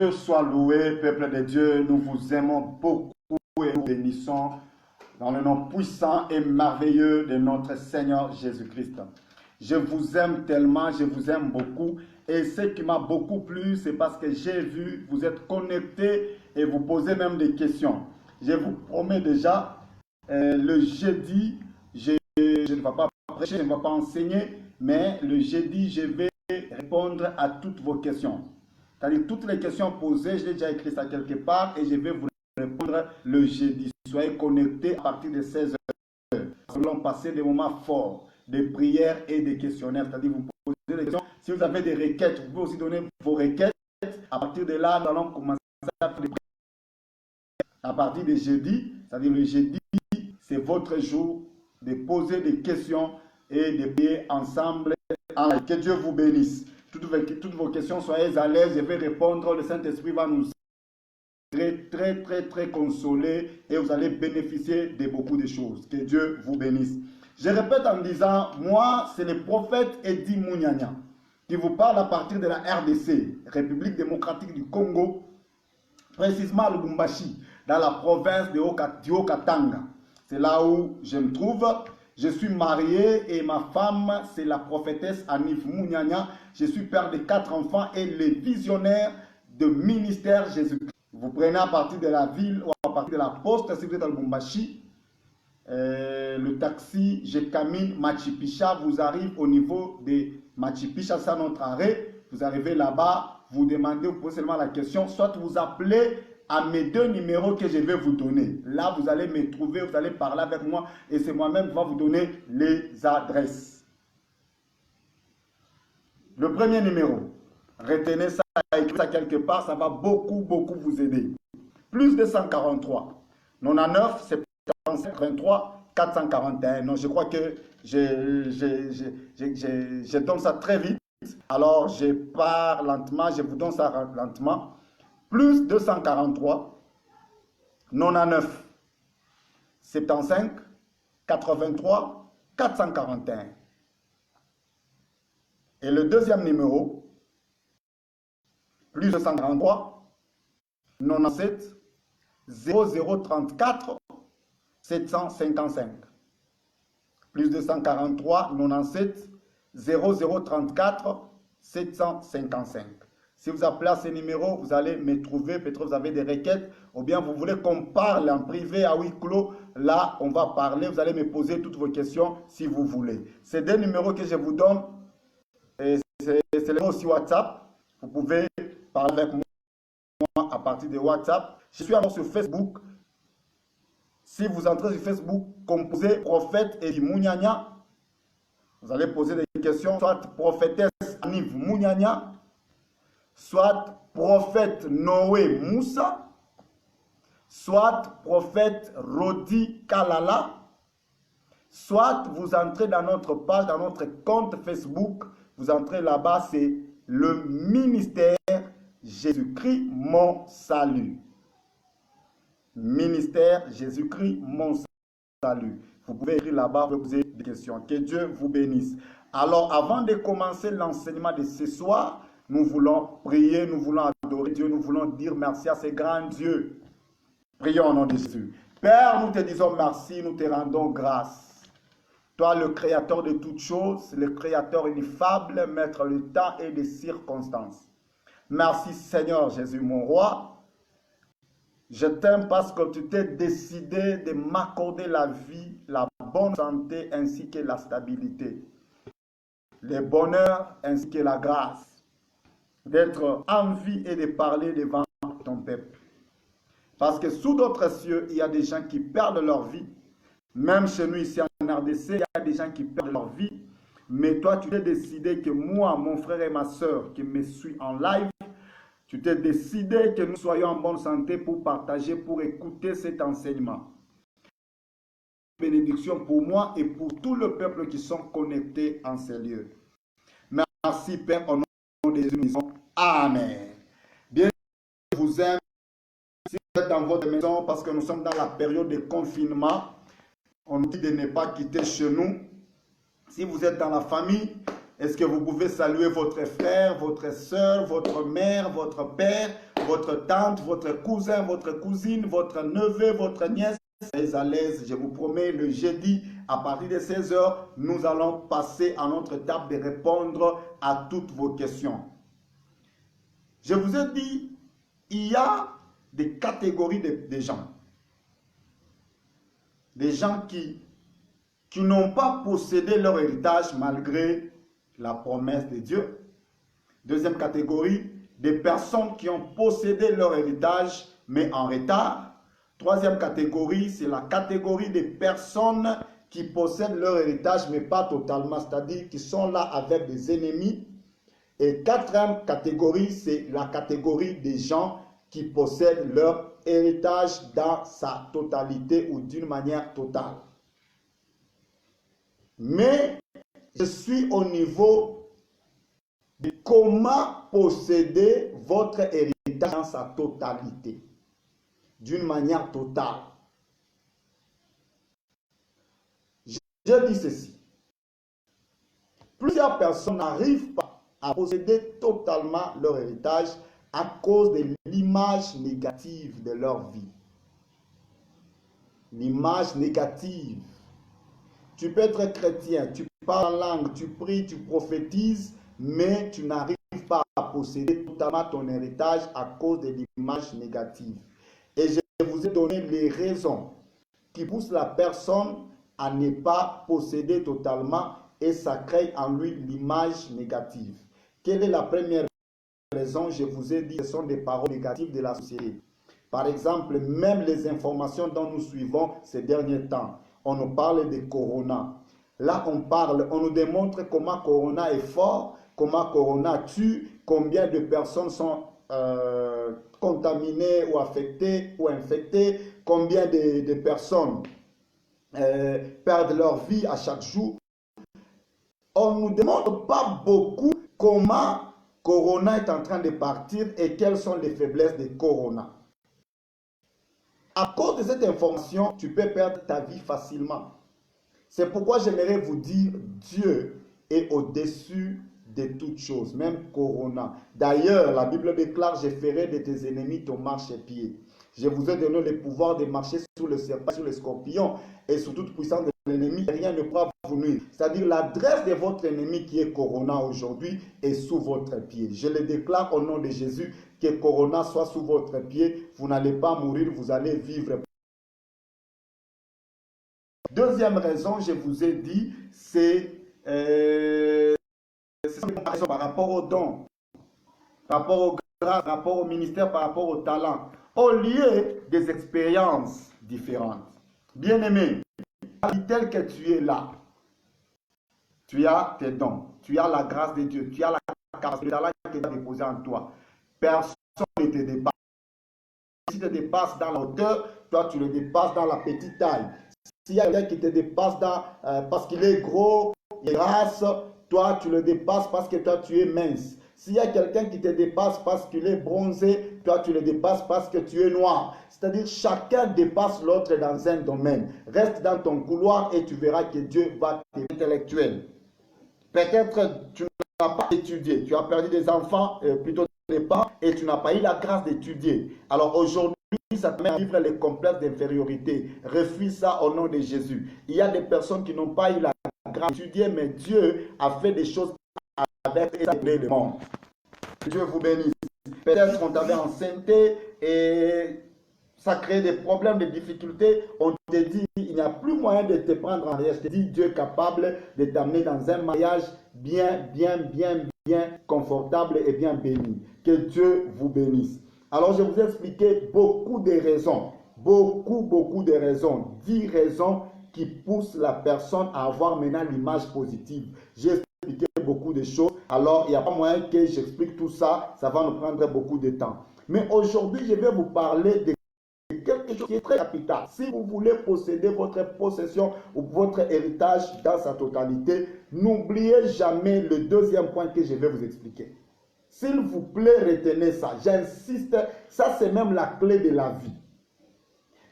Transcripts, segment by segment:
Dieu soit loué, peuple de Dieu, nous vous aimons beaucoup et nous bénissons dans le nom puissant et merveilleux de notre Seigneur Jésus-Christ. Je vous aime tellement, je vous aime beaucoup et ce qui m'a beaucoup plu, c'est parce que j'ai vu, vous êtes connectés et vous posez même des questions. Je vous promets déjà, le jeudi, je ne vais pas prêcher, je ne vais pas enseigner, mais le jeudi, je vais répondre à toutes vos questions. C'est-à-dire toutes les questions posées, je l'ai déjà écrit ça quelque part et je vais vous répondre le jeudi. Soyez connectés à partir de 16h. Nous allons passer des moments forts, des prières et des questionnaires. C'est-à-dire vous posez des questions. Si vous avez des requêtes, vous pouvez aussi donner vos requêtes. À partir de là, nous allons commencer à faire des prières. À partir de jeudi, c'est-à-dire le jeudi, c'est votre jour de poser des questions et de prier ensemble. Que Dieu vous bénisse. Toutes vos questions, soyez à l'aise, je vais répondre. Le Saint-Esprit va nous très consoler et vous allez bénéficier de beaucoup de choses. Que Dieu vous bénisse. Je répète en disant, moi, c'est le prophète Edi Munyanya qui vous parle à partir de la RDC, République démocratique du Congo, précisément à Lubumbashi, dans la province du Haut-Katanga. C'est là où je me trouve. Je suis marié et ma femme, c'est la prophétesse Anif Munyanya. Je suis père de 4 enfants et le visionnaire de ministère Jésus-Christ. Vous prenez à partir de la ville ou à partir de la poste, si vous êtes dans le Lubumbashi, le taxi Jekamine Machipicha vous arrive au niveau de Machipicha, c'est notre arrêt. Vous arrivez là-bas, vous demandez, vous posez seulement la question, soit vous appelez à mes 2 numéros que je vais vous donner. Là, vous allez me trouver, vous allez parler avec moi et c'est moi-même qui va vous donner les adresses. Le premier numéro, retenez ça, écrivez ça quelque part, ça va beaucoup vous aider. Plus 243, 99, 75, 23, 441. Non, je crois que je donne ça très vite. Alors, je pars lentement, je vous donne ça lentement. Plus 243, 99, 75, 83, 441. Et le deuxième numéro, plus 243, 97, 0034, 755. Plus 243, 97, 0034, 755. Si vous appelez à ce numéro, vous allez me trouver, peut-être vous avez des requêtes, ou bien vous voulez qu'on parle en privé à huis clos, là on va parler, vous allez me poser toutes vos questions si vous voulez. Ces 2 numéros que je vous donne, c'est le numéro aussi WhatsApp, vous pouvez parler avec moi à partir de WhatsApp. Je suis encore sur Facebook. Si vous entrez sur Facebook, composez prophète Edi Munyanya, vous allez poser des questions, soit prophétesse Anif Munyanya, soit prophète Noé Moussa, soit prophète Rodi Kalala, soit vous entrez dans notre page, dans notre compte Facebook, vous entrez là-bas, c'est le ministère Jésus-Christ, mon salut. Ministère Jésus-Christ, mon salut. Vous pouvez écrire là-bas, vous poser des questions. Que Dieu vous bénisse. Alors, avant de commencer l'enseignement de ce soir, nous voulons prier, nous voulons adorer Dieu, nous voulons dire merci à ce grand Dieu. Prions au nom de Jésus. Père, nous te disons merci, nous te rendons grâce. Toi, le créateur de toutes choses, le créateur ineffable, maître du temps et des circonstances. Merci Seigneur Jésus, mon roi. Je t'aime parce que tu t'es décidé de m'accorder la vie, la bonne santé ainsi que la stabilité. Le bonheur ainsi que la grâce. D'être en vie et de parler devant ton peuple. Parce que sous d'autres cieux, il y a des gens qui perdent leur vie. Même chez nous ici en RDC, il y a des gens qui perdent leur vie. Mais toi, tu t'es décidé que moi, mon frère et ma soeur qui me suivent en live, tu t'es décidé que nous soyons en bonne santé pour partager, pour écouter cet enseignement. Bénédiction pour moi et pour tout le peuple qui sont connectés en ces lieux. Merci Père, au nom de Jésus. Amen. Bien, je vous aime. Si vous êtes dans votre maison, parce que nous sommes dans la période de confinement, on dit de ne pas quitter chez nous. Si vous êtes dans la famille, est-ce que vous pouvez saluer votre frère, votre soeur, votre mère, votre père, votre tante, votre cousin, votre cousine, votre neveu, votre nièce. Soyez à l'aise, je vous promets, le jeudi, à partir de 16h, nous allons passer à notre table de répondre à toutes vos questions. Je vous ai dit, il y a des catégories de gens. Des gens qui n'ont pas possédé leur héritage malgré la promesse de Dieu. Deuxième catégorie, des personnes qui ont possédé leur héritage mais en retard. Troisième catégorie, c'est la catégorie des personnes qui possèdent leur héritage mais pas totalement, c'est-à-dire qui sont là avec des ennemis. Et quatrième catégorie, c'est la catégorie des gens qui possèdent leur héritage dans sa totalité ou d'une manière totale. Mais je suis au niveau de comment posséder votre héritage dans sa totalité, d'une manière totale. Je dis ceci. Plusieurs personnes n'arrivent pas à posséder totalement leur héritage à cause de l'image négative de leur vie. L'image négative. Tu peux être chrétien, tu parles en langue, tu pries, tu prophétises, mais tu n'arrives pas à posséder totalement ton héritage à cause de l'image négative. Et je vous ai donné les raisons qui poussent la personne à ne pas posséder totalement et ça crée en lui l'image négative. Quelle est la première raison? Je vous ai dit, ce sont des paroles négatives de la société. Par exemple, même les informations dont nous suivons ces derniers temps, on nous parle de Corona. Là, on nous démontre comment Corona est fort, comment Corona tue, combien de personnes sont contaminées ou affectées ou infectées, combien de personnes perdent leur vie à chaque jour. On ne nous demande pas beaucoup comment Corona est en train de partir et quelles sont les faiblesses de Corona. À cause de cette information, tu peux perdre ta vie facilement. C'est pourquoi j'aimerais vous dire, Dieu est au-dessus de toutes choses, même Corona. D'ailleurs, la Bible déclare, je ferai de tes ennemis ton marchepied. Je vous ai donné le pouvoir de marcher sur le serpent, sur les scorpions et sur toute puissance de l'ennemi. Rien ne pourra vous nuire. C'est-à-dire l'adresse de votre ennemi qui est Corona aujourd'hui est sous votre pied. Je le déclare au nom de Jésus que Corona soit sous votre pied. Vous n'allez pas mourir, vous allez vivre. Deuxième raison, je vous ai dit, c'est par rapport aux dons, par rapport au grâce, par rapport au ministère, par rapport au talent, au lieu des expériences différentes. Bien-aimé, tel que tu es là, tu as tes dons, tu as la grâce de Dieu, tu as la capacité, le talent qui est déposé en toi. Personne ne te dépasse. Si tu te dépasses dans la hauteur, toi tu le dépasses dans la petite taille. S'il y a quelqu'un qui te dépasse parce qu'il est gros, il est grasse, toi tu le dépasses parce que toi tu es mince. S'il y a quelqu'un qui te dépasse parce qu'il est bronzé, toi tu le dépasses parce que tu es noir. C'est-à-dire chacun dépasse l'autre dans un domaine. Reste dans ton couloir et tu verras que Dieu va t'aider. Intellectuel. Peut-être tu n'as pas étudié, tu as perdu des enfants plutôt des parents et tu n'as pas eu la grâce d'étudier. Alors aujourd'hui, ça te met à vivre les complexes d'infériorité. Refuse ça au nom de Jésus. Il y a des personnes qui n'ont pas eu la grâce d'étudier, mais Dieu a fait des choses avec le monde. Que Dieu vous bénisse. Peut-être qu'on t'avait enceinté et ça crée des problèmes, des difficultés. On te dit, il n'y a plus moyen de te prendre en mariage. Je te dis, Dieu est capable de t'amener dans un mariage bien confortable et bien béni. Que Dieu vous bénisse. Alors, je vous ai expliqué beaucoup de raisons. Beaucoup de raisons. 10 raisons qui poussent la personne à avoir maintenant l'image positive. J'ai expliqué beaucoup de choses. Alors, il n'y a pas moyen que j'explique tout ça. Ça va nous prendre beaucoup de temps. Mais aujourd'hui, je vais vous parler de quelque chose qui est très capital. Si vous voulez posséder votre possession ou votre héritage dans sa totalité, n'oubliez jamais le deuxième point que je vais vous expliquer. S'il vous plaît, retenez ça. J'insiste, ça c'est même la clé de la vie.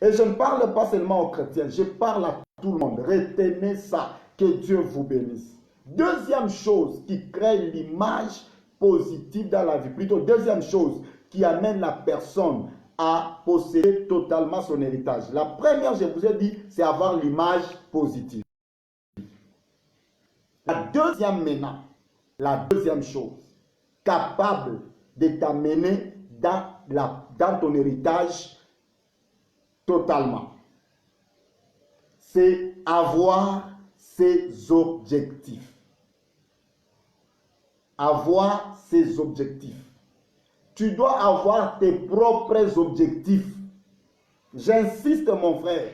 Et je ne parle pas seulement aux chrétiens, je parle à tout le monde. Retenez ça, que Dieu vous bénisse. Deuxième chose qui crée l'image positive dans la vie, plutôt deuxième chose qui amènent la personne à posséder totalement son héritage. La première, je vous ai dit, c'est avoir l'image positive. La deuxième maintenant, la deuxième chose, capable de t'amener dans ton héritage totalement, c'est avoir ses objectifs. Avoir ses objectifs. Tu dois avoir tes propres objectifs. J'insiste mon frère,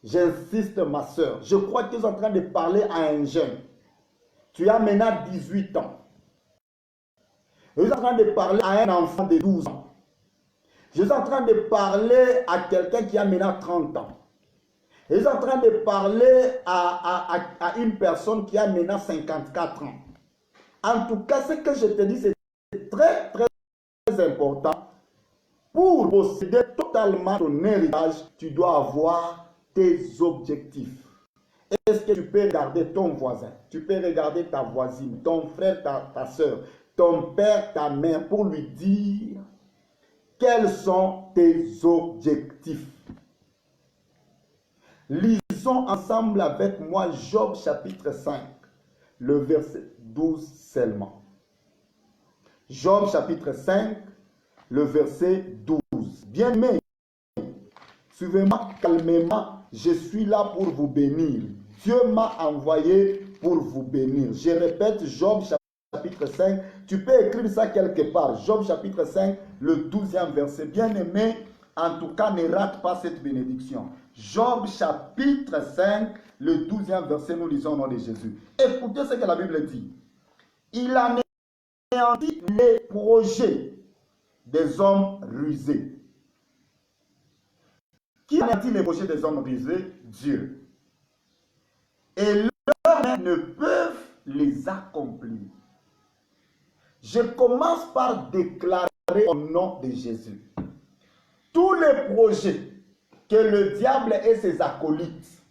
j'insiste ma soeur. Je crois que tu es en train de parler à un jeune. Tu as maintenant 18 ans. Je suis en train de parler à un enfant de 12 ans. Je suis en train de parler à quelqu'un qui a maintenant 30 ans. Je suis en train de parler à une personne qui a maintenant 54 ans. En tout cas, ce que je te dis, c'est très, très important. Pour posséder totalement ton héritage, tu dois avoir tes objectifs. Est-ce que tu peux regarder ton voisin, tu peux regarder ta voisine, ton frère, ta soeur, ton père, ta mère, pour lui dire quels sont tes objectifs? Lisons ensemble avec moi Job chapitre 5, le verset 12 seulement. Job chapitre 5, le verset 12. Bien-aimés, suivez-moi calmement, je suis là pour vous bénir. Dieu m'a envoyé pour vous bénir. Je répète, Job chapitre 5, tu peux écrire ça quelque part. Job chapitre 5, le 12e verset. Bien-aimés, en tout cas, ne rate pas cette bénédiction. Job chapitre 5, le 12e verset, nous lisons au nom de Jésus. Écoutez ce que la Bible dit. Il anéantit les projets des hommes rusés. Qui anéantit les projets des hommes rusés? Dieu. Et leurs mains ne peuvent les accomplir. Je commence par déclarer au nom de Jésus. Tous les projets que le diable et ses acolytes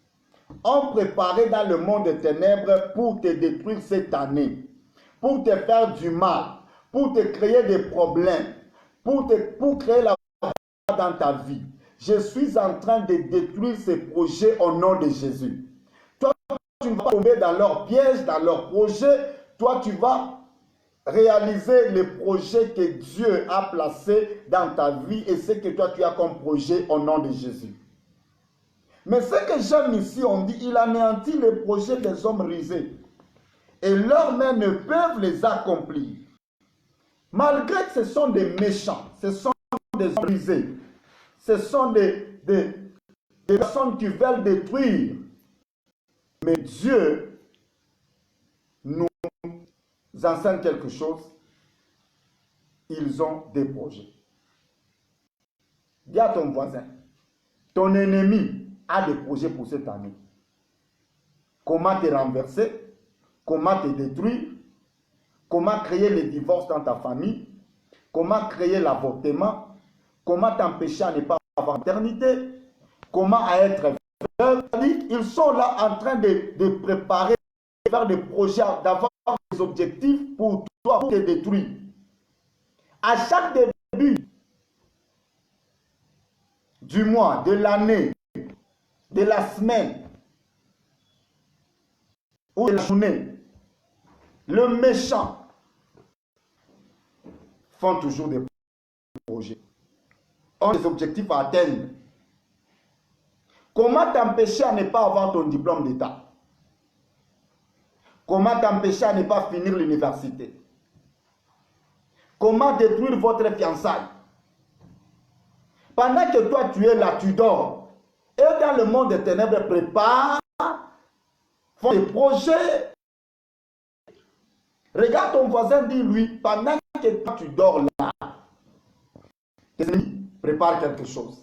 ont préparés dans le monde des ténèbres pour te détruire cette année, pour te faire du mal, pour te créer des problèmes, pour créer la mort dans ta vie. Je suis en train de détruire ces projets au nom de Jésus. Toi, tu vas tomber dans leurs pièges, dans leurs projets. Toi, tu vas réaliser les projets que Dieu a placés dans ta vie et ce que toi, tu as comme projet au nom de Jésus. Mais ce que j'aime ici, on dit, il anéantit les projets des hommes rusés. Et leurs mains ne peuvent les accomplir. Malgré que ce sont des méchants, ce sont des hommes rusés, ce sont des personnes qui veulent détruire. Mais Dieu nous enseigne quelque chose. Ils ont des projets. Dis à ton voisin, ton ennemi a des projets pour cette année. Comment te renverser, comment te détruire, comment créer le divorce dans ta famille, comment créer l'avortement, comment t'empêcher à ne pas avoir maternité, comment être veuve. Ils sont là en train de préparer, de faire des projets, d'avoir des objectifs pour toi, pour te détruire. À chaque début du mois, de l'année, de la semaine ou de la journée, le méchant font toujours des projets, ont des objectifs à atteindre. Comment t'empêcher à ne pas avoir ton diplôme d'État? Comment t'empêcher à ne pas finir l'université? Comment détruire votre fiançailles? Pendant que toi tu es là, tu dors. Et dans le monde des ténèbres, prépare, font des projets. Regarde ton voisin, dis-lui, pendant que toi tu dors là, tes amis préparent quelque chose.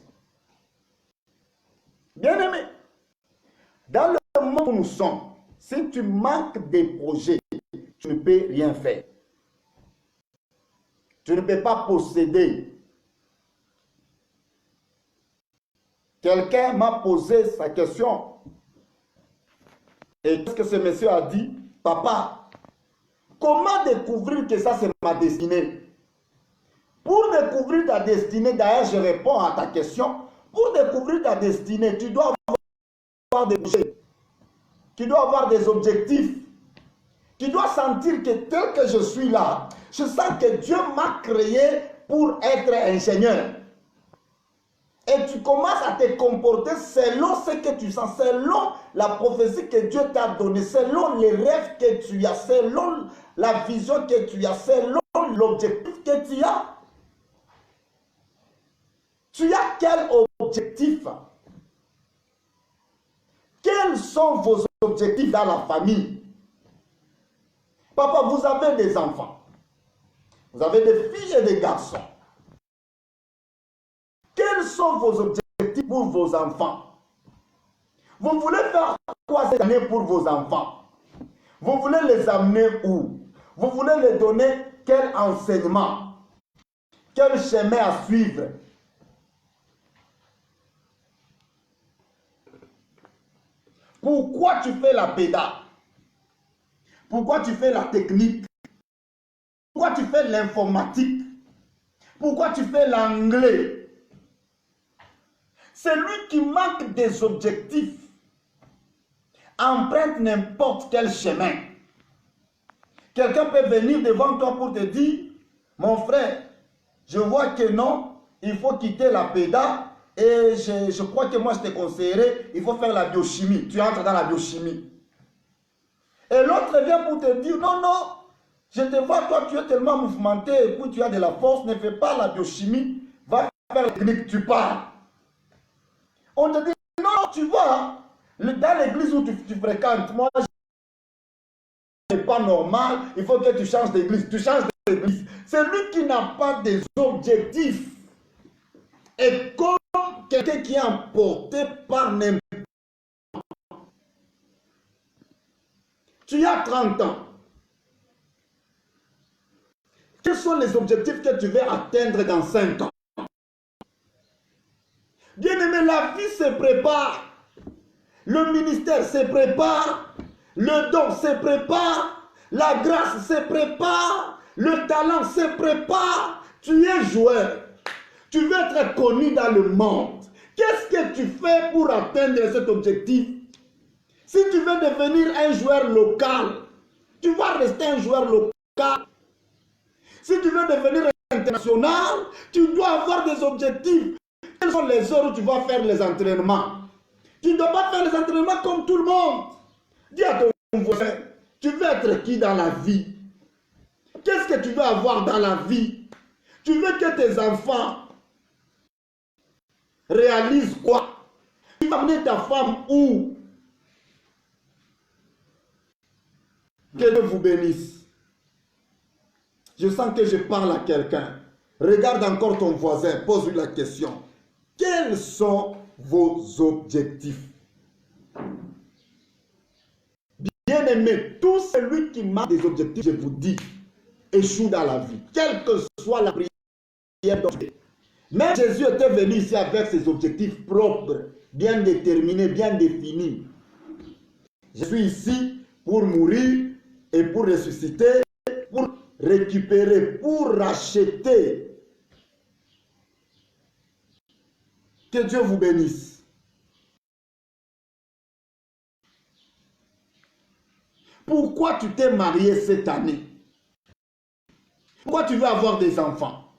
Bien-aimé, dans le monde où nous sommes, si tu manques des projets, tu ne peux rien faire. Tu ne peux pas posséder. Quelqu'un m'a posé sa question. Et qu'est-ce que ce monsieur a dit? Papa, comment découvrir que ça c'est ma destinée? Pour découvrir ta destinée, d'ailleurs, je réponds à ta question. Pour découvrir ta destinée, tu dois avoir des projets. Tu dois avoir des objectifs. Tu dois sentir que tel que je suis là, je sens que Dieu m'a créé pour être ingénieur. Et tu commences à te comporter selon ce que tu sens, selon la prophétie que Dieu t'a donnée, selon les rêves que tu as, selon la vision que tu as, selon l'objectif que tu as. Tu as quel objectif? Quels sont vos objectifs dans la famille? Papa, vous avez des enfants. Vous avez des filles et des garçons. Quels sont vos objectifs pour vos enfants? Vous voulez faire quoi cette année pour vos enfants? Vous voulez les amener où? Vous voulez les donner quel enseignement? Quel chemin à suivre? Pourquoi tu fais la pédale? Pourquoi tu fais la technique? Pourquoi tu fais l'informatique? Pourquoi tu fais l'anglais? Celui qui manque des objectifs emprunte n'importe quel chemin. Quelqu'un peut venir devant toi pour te dire, mon frère, je vois que non, il faut quitter la pédale et je crois que moi je te conseillerais, il faut faire la biochimie. Tu entres dans la biochimie. Et l'autre vient pour te dire, non, non, je te vois, toi tu es tellement mouvementé et puis tu as de la force, ne fais pas la biochimie, va faire la technique, tu pars. On te dit, non, tu vois, dans l'église où tu fréquentes, moi, ce n'est pas normal, il faut que tu changes d'église. Tu changes d'église. C'est lui qui n'a pas des objectifs. Et comme quelqu'un qui est emporté par n'importe quoi. Tu as 30 ans. Quels sont les objectifs que tu veux atteindre dans 5 ans? Bien-aimé, la vie se prépare. Le ministère se prépare. Le don se prépare. La grâce se prépare. Le talent se prépare. Tu es joueur. Tu veux être connu dans le monde. Qu'est-ce que tu fais pour atteindre cet objectif? Si tu veux devenir un joueur local, tu vas rester un joueur local. Si tu veux devenir international, tu dois avoir des objectifs. Quelles sont les heures où tu vas faire les entraînements? Tu ne dois pas faire les entraînements comme tout le monde. Dis à ton voisin, tu veux être qui dans la vie? Qu'est-ce que tu veux avoir dans la vie? Tu veux que tes enfants réalisent quoi? Tu vas amener ta femme où? Que Dieu vous bénisse. Je sens que je parle à quelqu'un. Regarde encore ton voisin, pose-lui la question. Quels sont vos objectifs? Bien-aimé, tout celui qui marque des objectifs, je vous dis, échoue dans la vie. Quelle que soit la prière d'objectif. Même Jésus était venu ici avec ses objectifs propres, bien déterminés, bien définis. Je suis ici pour mourir et pour ressusciter, pour récupérer, pour racheter. Que Dieu vous bénisse. Pourquoi tu t'es marié cette année? Pourquoi tu veux avoir des enfants?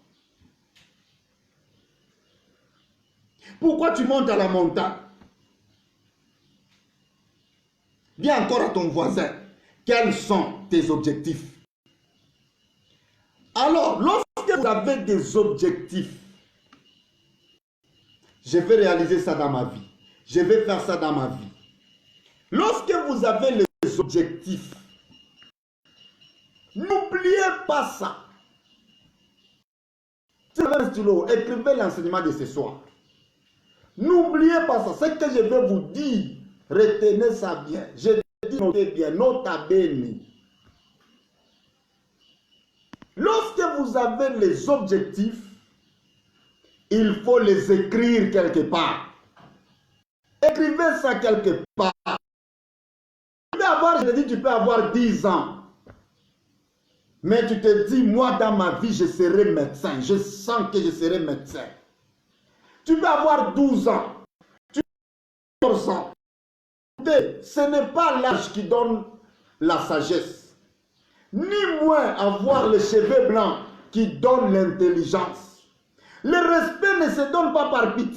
Pourquoi tu montes à la montagne? Dis encore à ton voisin, quels sont tes objectifs? Alors, lorsque vous avez des objectifs, je vais réaliser ça dans ma vie. Je vais faire ça dans ma vie. Lorsque vous avez les objectifs, n'oubliez pas ça. Si vous avez un stylo, écrivez l'enseignement de ce soir. N'oubliez pas ça. Ce que je vais vous dire, retenez ça bien. Je dis notez bien, nota bene. Lorsque vous avez les objectifs, il faut les écrire quelque part. Écrivez ça quelque part. Tu peux avoir, je te dis, tu peux avoir 10 ans. Mais tu te dis, moi dans ma vie, je serai médecin. Je sens que je serai médecin. Tu peux avoir 12 ans, 14 ans. Ce n'est pas l'âge qui donne la sagesse, ni moins avoir les cheveux blancs qui donnent l'intelligence. Le respect ne se donne pas par pitié.